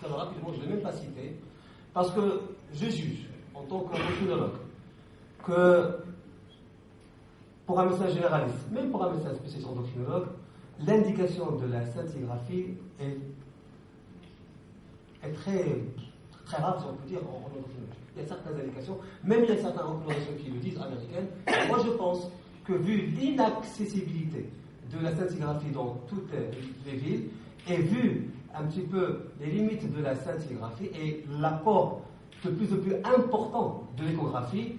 rapidement, je ne vais même pas citer, parce que je juge, en tant qu'endocrinologue, que pour un médecin généraliste, même pour un médecin spécialiste endocrinologue, l'indication de la scintigraphie est très, très rare, si on peut dire, en endocrinologie. Il y a certaines indications, même il y a certaines recommandations qui le disent, américaines. Moi, je pense que vu l'inaccessibilité de la scintigraphie dans toutes les villes, et vu un petit peu les limites de la scintigraphie et l'apport de plus en plus important de l'échographie,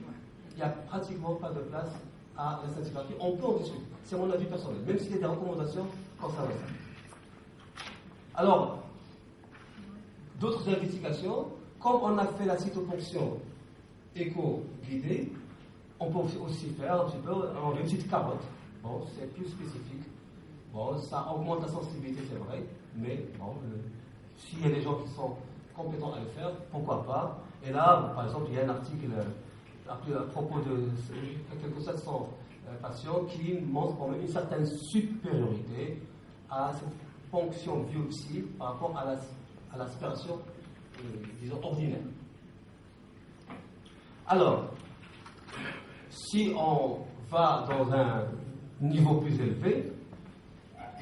il n'y a pratiquement pas de place à la scintigraphie. On peut en discuter, c'est mon avis personnel, même s'il y a des recommandations concernant ça. Alors, d'autres investigations, comme on a fait la cytoponction éco-guidée, on peut aussi faire un petit peu, on a une petite carotte. Bon, c'est plus spécifique. Bon, ça augmente la sensibilité, c'est vrai, mais bon, s'il y a des gens qui sont compétents à le faire, pourquoi pas. Et là, par exemple, il y a un article à propos de quelques 700 patients qui montrent quand même une certaine supériorité à cette ponction biopsie par rapport à l'aspiration, disons, ordinaire. Alors, si on va dans un niveau plus élevé,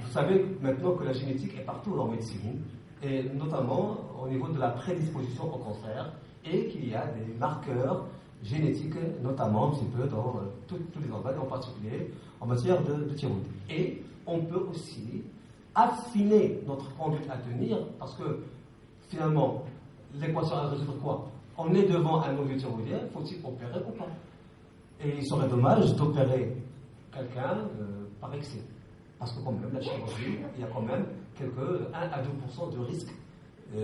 vous savez maintenant que la génétique est partout en médecine, et notamment au niveau de la prédisposition au cancer, et qu'il y a des marqueurs génétiques, notamment un petit peu dans tous les organes, en particulier en matière de thyroïde. Et on peut aussi affiner notre conduite à tenir, parce que finalement, l'équation à résoudre quoi? On est devant un ovule thyroïdien, faut-il opérer ou pas? Et il serait dommage d'opérer quelqu'un par excès. Parce que quand même, la chirurgie, il y a quand même 1 à 2% de risque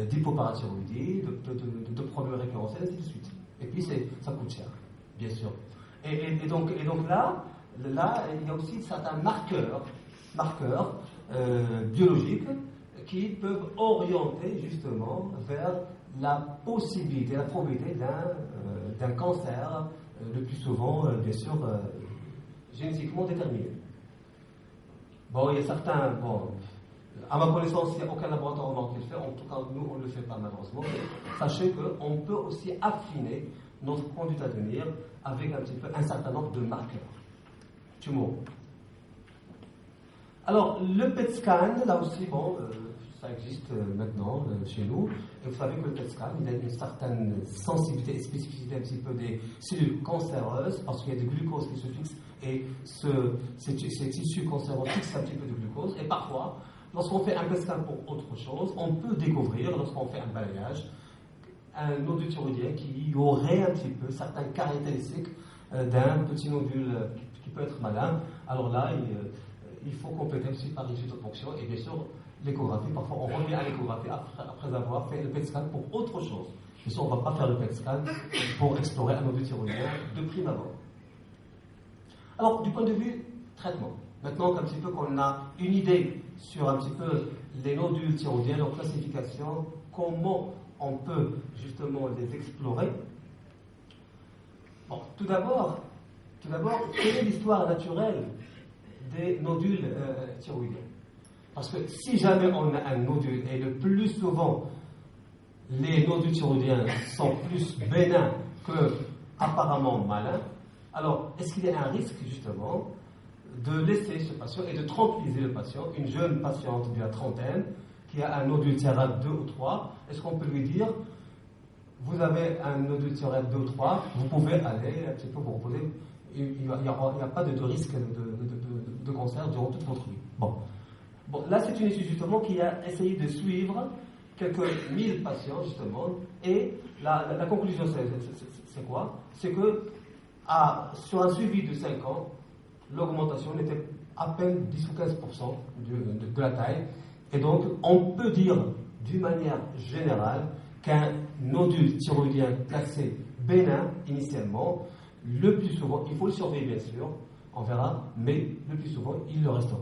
d'hypoparathyroïdie, de problèmes récurrentiels, et ainsi de suite. Et puis, ça coûte cher, bien sûr. Et donc là, il y a aussi certains marqueurs biologiques qui peuvent orienter justement vers la possibilité, la probabilité d'un cancer, le plus souvent, bien sûr, génétiquement déterminé. Bon, il y a certains, à ma connaissance, il n'y a aucun laboratoire au monde qui le fait, en tout cas, nous, on ne le fait pas malheureusement. Sachez qu'on peut aussi affiner notre conduite à tenir avec un certain nombre de marqueurs tumoraux. Alors, le PET scan, là aussi, ça existe maintenant chez nous. Et vous savez que le PET scan, il a une certaine sensibilité et spécificité un petit peu des cellules cancéreuses, parce qu'il y a des glucoses qui se fixent, et ces tissus cancéreux fixent un petit peu de glucose. Et parfois, lorsqu'on fait un PET scan pour autre chose, on peut découvrir, lorsqu'on fait un balayage, un nodule thyroïdien qui aurait un petit peu certaines caractéristiques d'un petit nodule qui peut être malin. Alors là, il faut compléter aussi par une cytoponction, et bien sûr, l'échographie. Parfois, on revient à l'échographie après avoir fait le PET scan pour autre chose. Bien sûr, on ne va pas faire le PET scan pour explorer un nodule thyroïdien de prime abord. Alors, du point de vue traitement, maintenant qu'un petit peu qu'on a une idée sur un petit peu les nodules thyroïdiens, leur classification, comment on peut justement les explorer. Bon, tout d'abord, quelle est l'histoire naturelle des nodules thyroïdiens? Parce que si jamais on a un nodule, et le plus souvent, les nodules thyroïdiens sont plus bénins que apparemment malins, alors est-ce qu'il y a un risque justement de laisser ce patient et de tranquilliser le patient, une jeune patiente de la trentaine qui a un nodule thyroïde 2 ou 3, est-ce qu'on peut lui dire, vous avez un nodule thyroïde 2 ou 3, vous pouvez aller un petit peu vous reposer, il n'y a pas de risque de cancer durant toute votre vie. Bon, là c'est une étude justement qui a essayé de suivre quelques 1000 patients justement, et la conclusion c'est quoi? C'est que sur un suivi de 5 ans, l'augmentation n'était à peine 10 ou 15% de la taille, et donc on peut dire d'une manière générale qu'un nodule thyroïdien classé bénin initialement, le plus souvent, il faut le surveiller bien sûr, on verra, mais le plus souvent il le restera.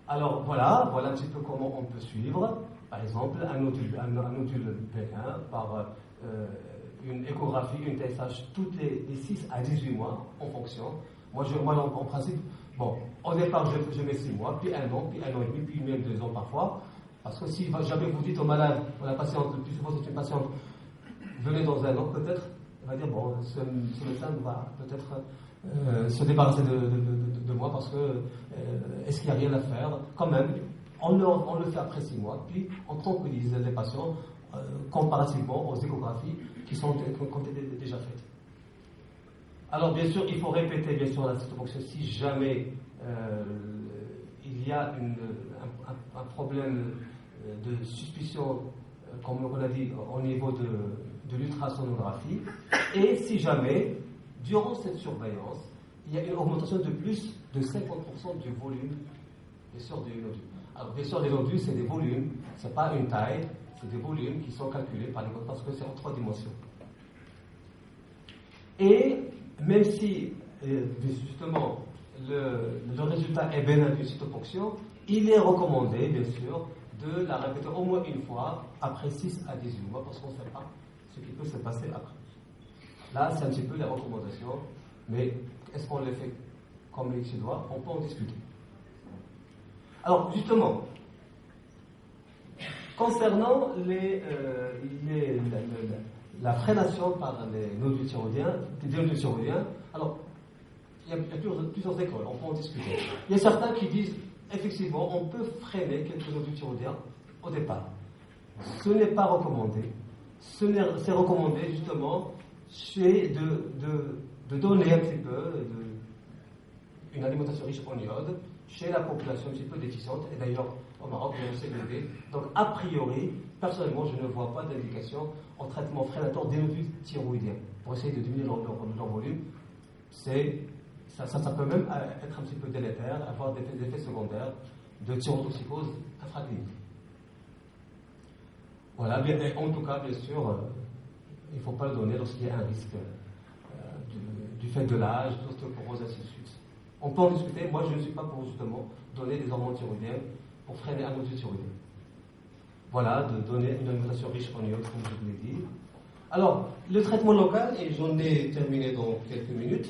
Alors voilà un petit peu comment on peut suivre, par exemple, un nodule bénin par une échographie, une TSH toutes les 6 à 18 mois en fonction. Moi en principe, Bon, au départ, je mets 6 mois, puis 1 an, puis 1 an et demi, puis même 2 ans parfois. Parce que si jamais vous dites au malade, ou à la patiente, le plus souvent c'est une patiente, venez dans 1 an, peut-être, elle va dire, bon, ce médecin va peut-être se débarrasser de moi parce que est-ce qu'il n'y a rien à faire? Quand même, on le fait après 6 mois, puis on tranquillise les patients comparativement aux échographies qui ont été déjà faites. Alors bien sûr, il faut répéter bien sûr la cytoponction si jamais il y a un problème de suspicion, comme on l'a dit, au niveau de l'ultrasonographie, et si jamais, durant cette surveillance, il y a une augmentation de plus de 50% du volume, bien sûr, des nodules. Alors bien sûr, les nodules, c'est des volumes, c'est pas une taille, c'est des volumes qui sont calculés par les parce que c'est en 3 dimensions. Et même si, justement, le résultat est bénin d'une cytoponction, il est recommandé, bien sûr, de la répéter au moins une fois après 6 à 18 mois, parce qu'on ne sait pas ce qui peut se passer après. Là, c'est un petit peu les recommandations, mais est-ce qu'on les fait comme il se doit? On peut en discuter. Alors, justement, concernant la freination par les nodules thyroïdiens, alors, il y a plusieurs écoles, on peut en discuter. Il y a certains qui disent, effectivement, on peut freiner quelques nodules thyroïdiens au départ. Ce n'est pas recommandé. C'est recommandé, justement, de donner un petit peu une alimentation riche en iode chez la population un petit peu déficiente, et d'ailleurs au Maroc, il y a le CBD. Donc, a priori, personnellement, je ne vois pas d'indication en traitement freinateur des nodules thyroïdiens pour essayer de diminuer leur volume. Ça peut même être un petit peu délétère, avoir des effets secondaires de thyrotoxicose infraclinique. Voilà, bien, en tout cas, bien sûr, il ne faut pas le donner lorsqu'il y a un risque du fait de l'âge, d'ostéoporose, ainsi de suite. On peut en discuter. Moi, je ne suis pas pour justement donner des hormones thyroïdiennes pour freiner un nodule thyroïdien. Voilà, de donner une alimentation riche en iode, comme je vous l'ai dit. Alors, le traitement local, et j'en ai terminé dans quelques minutes.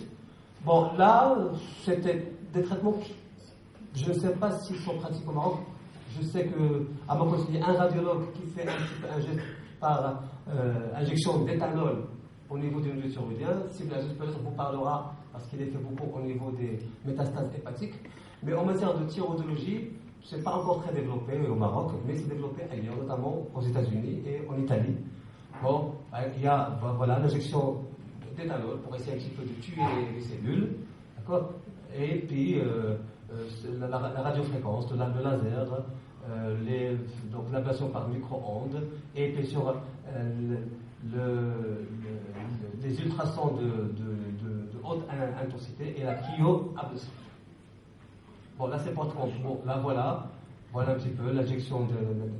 Bon, là, c'était des traitements qui, je ne sais pas s'ils sont pratiqués au Maroc. Je sais qu'à ma connaissance, il y a un radiologue qui fait un petit peu un geste par injection d'éthanol au niveau du nodule thyroïdien. Si peut-être vous parlera, parce qu'il est fait beaucoup au niveau des métastases hépatiques. Mais en matière de thyroïdologie, ce n'est pas encore très développé au Maroc, mais c'est développé ailleurs, notamment aux États-Unis et en Italie. Bon, il y a voilà, l'injection d'éthanol pour essayer un petit peu de tuer les cellules, d'accord? Et puis la radiofréquence, le laser, donc l'ablation par micro-ondes, et bien sûr les ultrasons de haute intensité et la cryoablation. Bon, là c'est pas trop. Bon, là voilà un petit peu l'injection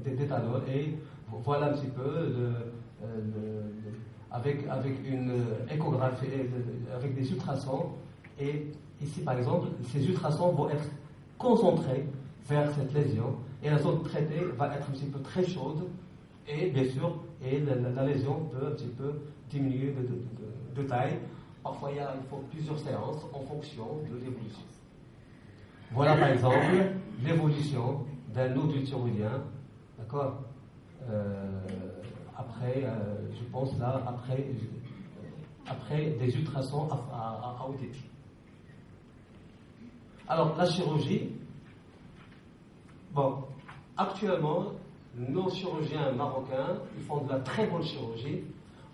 d'éthanol et voilà un petit peu avec une échographie, avec des ultrasons. Et ici, par exemple, ces ultrasons vont être concentrés vers cette lésion et la zone traitée va être un petit peu très chaude et bien sûr, la lésion peut un petit peu diminuer de taille. Parfois, il faut plusieurs séances en fonction de l'évolution. Voilà par exemple l'évolution d'un nodule thyroïdien, d'accord, après, je pense là, après des ultrasons à haut débit. Alors, la chirurgie, bon, actuellement, nos chirurgiens marocains, ils font de la très bonne chirurgie.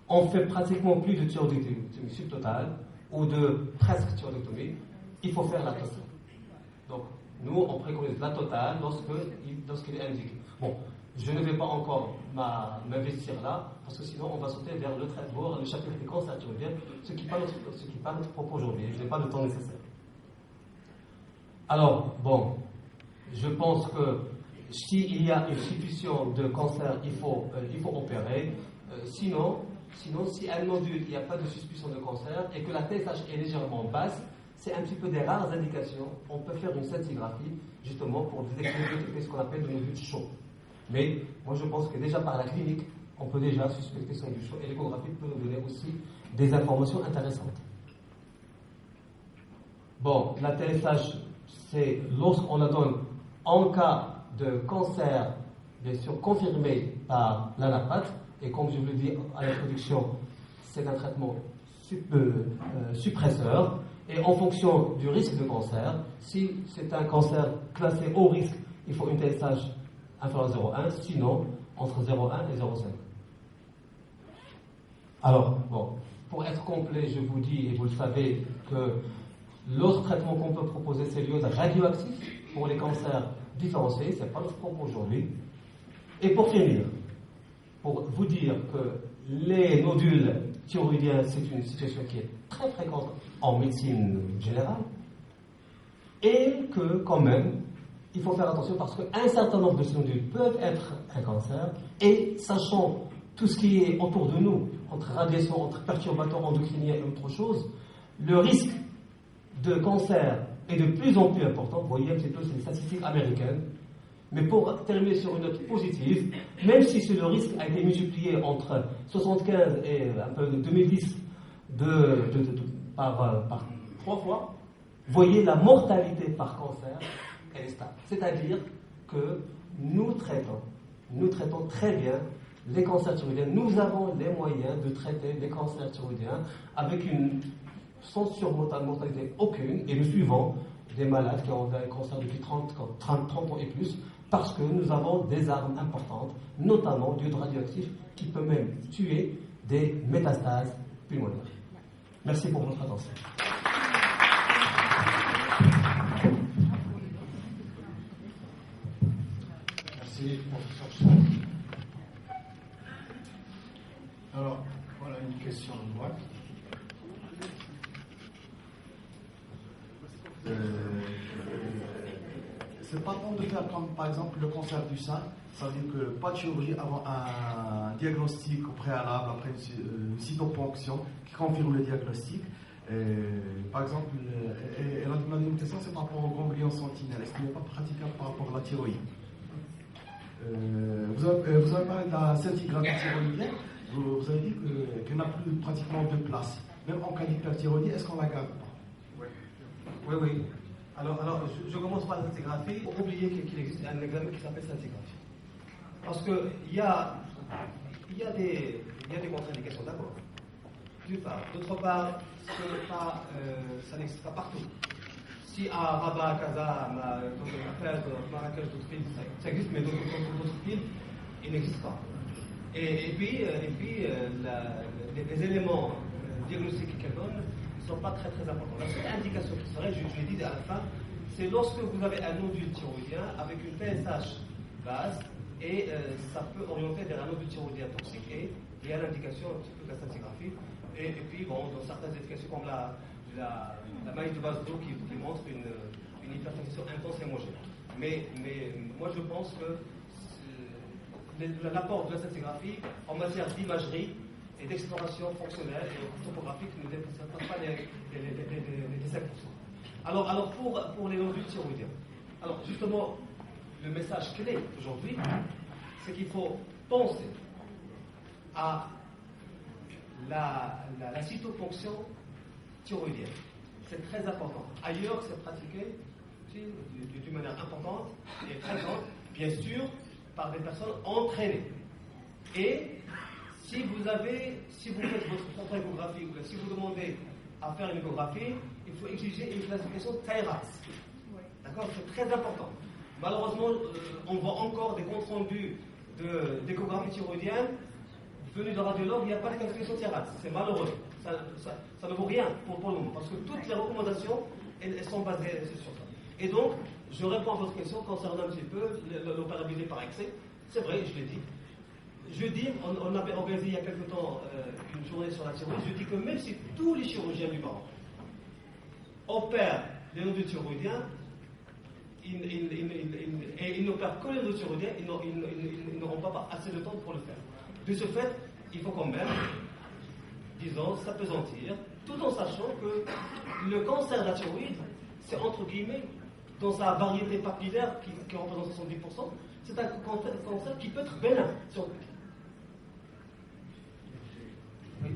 On fait pratiquement plus de thyroïdectomie subtotale ou de presque thyroïdectomie. Il faut faire la totale. Donc, nous, on préconise la totale lorsqu'il est indiqué. Bon, je ne vais pas encore m'investir là, parce que sinon, on va sauter vers le traitement, le chapitre des cancers thyroïdiens, ce qui n'est pas notre propos aujourd'hui. Je n'ai pas le temps nécessaire. Alors, bon, je pense que s'il y a une suspicion de cancer, il faut opérer. Sinon, si à un nodule, il n'y a pas de suspicion de cancer et que la TSH est légèrement basse, c'est un petit peu des rares indications. On peut faire une scintigraphie, justement, pour détecter ce qu'on appelle le nodule chaud. Mais moi, je pense que déjà par la clinique, on peut déjà suspecter ce nodule chaud et l'échographie peut nous donner aussi des informations intéressantes. Bon, la TSH c'est lorsqu'on la donne en cas de cancer, bien sûr confirmé par l'ANAPAT, et comme je vous l'ai dit à l'introduction, c'est un traitement suppresseur, et en fonction du risque de cancer, si c'est un cancer classé haut risque, il faut une TSH inférieure à 0,1, sinon entre 0,1 et 0,5. Alors, bon, pour être complet, je vous dis, et vous le savez, que l'autre traitement qu'on peut proposer, c'est l'iode radioactif pour les cancers différenciés, ce n'est pas notre propos aujourd'hui. Et pour finir, pour vous dire que les nodules thyroïdiens, c'est une situation qui est très fréquente en médecine générale, et que quand même, il faut faire attention parce qu'un certain nombre de ces nodules peuvent être un cancer, et sachant tout ce qui est autour de nous, entre radiation, entre perturbateurs endocriniens et autre chose, le risque de cancer est de plus en plus important. Vous voyez un petit peu, c'est les statistiques américaines. Mais pour terminer sur une note positive, même si le risque a été multiplié entre 75 et un peu 2010 par 3 fois, voyez la mortalité par cancer, elle est stable. C'est-à-dire que nous traitons très bien les cancers thyroïdiens. Nous avons les moyens de traiter les cancers thyroïdiens avec sans surmortalité aucune, et nous suivons des malades qui ont un cancer depuis 30 ans et plus, parce que nous avons des armes importantes, notamment du radioactif, qui peut même tuer des métastases pulmonaires. Merci pour votre attention. Merci, professeur Chang. Alors, voilà une question de droite. C'est pas bon de faire comme par exemple le cancer du sein, ça veut dire que pas de chirurgie avant un diagnostic au préalable, après une cytoponction qui confirme le diagnostic. Par exemple, elle a demandé une question, c'est par rapport au ganglion sentinelle. Est-ce qu'il n'est pas praticable par rapport à la thyroïde? Vous avez parlé de la scintigraphie thyroïdienne, vous avez dit qu'elle n'a plus pratiquement de place. Même en cas d'hyperthyroïdie, est-ce qu'on la garde pas? Oui. Alors je commence par la scintigraphie. Pour oublier qu'il existe un examen qui s'appelle scintigraphie. Parce qu'il y a des contre-indications, d'abord. D'une part. D'autre part, ça n'existe pas partout. Si à Rabat, Casa, Marrakech, d'autres villes, ça existe, mais d'autres villes, il n'existe pas. Et puis les éléments diagnostiques qu'elle donne ne sont pas très très importants. La seule indication qui serait, je l'ai dit à la fin, c'est lorsque vous avez un nodule thyroïdien avec une TSH basse, et ça peut orienter vers un nodule thyroïdien toxique, et il y a l'indication un petit peu de la scintigraphie. Et puis, bon, dans certaines indications comme la maille de base d'eau qui montre une hypertension intense et homogène. Mais moi je pense que l'apport de la scintigraphie en matière d'imagerie et d'exploration fonctionnelle et topographique ne dépasse pas les 5%. Alors pour les nodules thyroïdiens, alors justement, le message clé aujourd'hui, c'est qu'il faut penser à la cytoponction thyroïdienne. C'est très important. Ailleurs, c'est pratiqué d'une manière importante et présente, bien sûr, par des personnes entraînées. Et si vous faites votre propre échographie, ou si vous demandez à faire une échographie, il faut exiger une classification TAIRAX. D'accord? C'est très important. Malheureusement, on voit encore des comptes rendus d'échographie thyroïdienne venus de radiologues, il n'y a pas de classification TAIRAX. C'est malheureux. Ça ne vaut rien pour le moment, parce que toutes les recommandations, elles sont basées sur ça. Et donc, je réponds à votre question concernant un petit peu l'opérabilité par excès. C'est vrai, je l'ai dit. Jeudi, on avait organisé il y a quelque temps une journée sur la thyroïde. Je dis que même si tous les chirurgiens du Maroc opèrent les nodules thyroïdiens, ils n'opèrent que les nodules thyroïdiens, ils n'auront pas assez de temps pour le faire. De ce fait, il faut quand même, disons, s'apesantir, tout en sachant que le cancer de la thyroïde, c'est entre guillemets, dans sa variété papillaire qui représente 70%, c'est un cancer qui peut être bénin. Oui.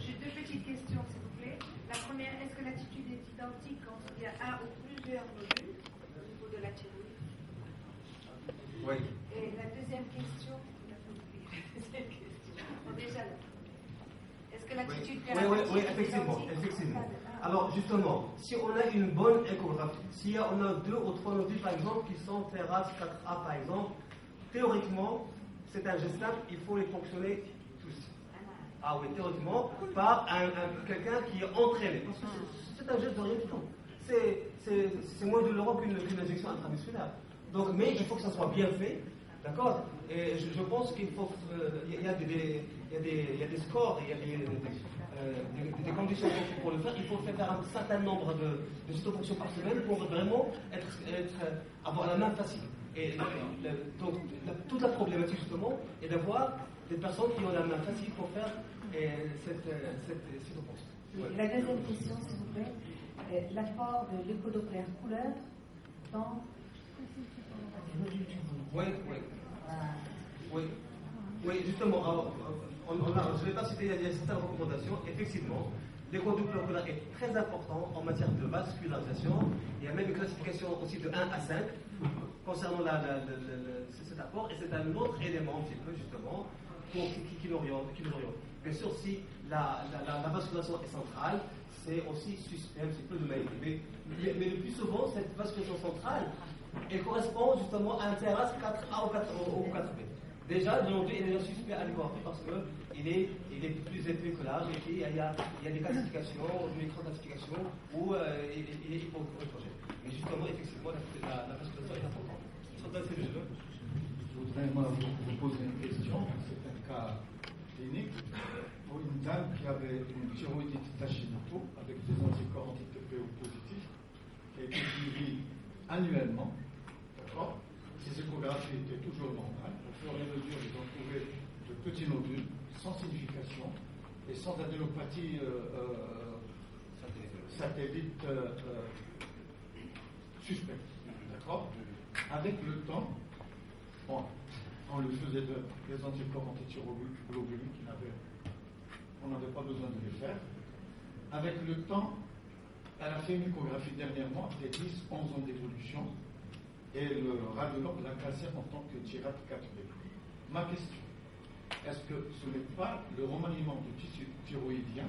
J'ai deux petites questions, s'il vous plaît. La première, est-ce que l'attitude est identique quand il y a un ou plusieurs nodules Et la deuxième question, bon, déjà, est-ce que l'attitude thérapeutique oui, effectivement. Alors justement, si on a une bonne échographie, si on a 2 ou 3 nodules par exemple qui sont TERAS 4A par exemple, théoriquement, c'est un geste simple, il faut les fonctionner tous. Ah oui, théoriquement, par quelqu'un qui est entraîné. Parce que c'est un geste de rien du tout. C'est moins douloureux qu'une injection intramusculaire. Donc, mais il faut que ça soit bien fait, d'accord. Et je pense qu'il faut, il y a des scores, il y a des conditions pour le faire. Il faut faire un certain nombre de cytofonctions par semaine pour vraiment avoir la main facile. Et donc, toute la problématique justement est d'avoir des personnes qui ont la main facile pour faire cette cytofonction. La deuxième question, s'il vous plaît, l'apport de l'écho-doppler couleur dans oui, justement. Alors, je ne vais pas citer, il y a certaines recommandations. Effectivement, l'écho-doppler couleur est très important en matière de vascularisation. Il y a même une classification aussi de 1 à 5 concernant cet apport. Et c'est un autre élément, un petit peu, justement, qui l'oriente. Bien sûr, si la vascularisation est centrale, c'est aussi suspect un petit peu de maladie. Mais le plus souvent, cette vascularisation centrale, elle correspond justement à un TERAS 4A ou 4B. Déjà, le nodule est déjà suspect à l'échographie parce qu'il est plus élevé que l'âge et qu'il y a des classifications, des micro-classifications où il est hypochondriaque. Mais justement, effectivement, la vascularisation est importante. Je voudrais vous poser une question. C'est un cas clinique pour une dame qui avait une thyroïdite Hashimoto avec des anticorps anti-TPO positifs qui a été suivie annuellement. D'accord. Ses échographies étaient toujours normales. Au fur et à mesure, ils ont trouvé de petits nodules sans signification et sans adénopathie satellite suspecte. D'accord. Avec le temps, bon, on lui faisait des anticorps antithyroglobulines on n'avait pas besoin de les faire. Avec le temps, elle a fait une échographie dernièrement après 10-11 ans d'évolution et le radiologue l'a classé en tant que TIRAD 4B. Ma question, est-ce que ce n'est pas le remaniement du tissu thyroïdien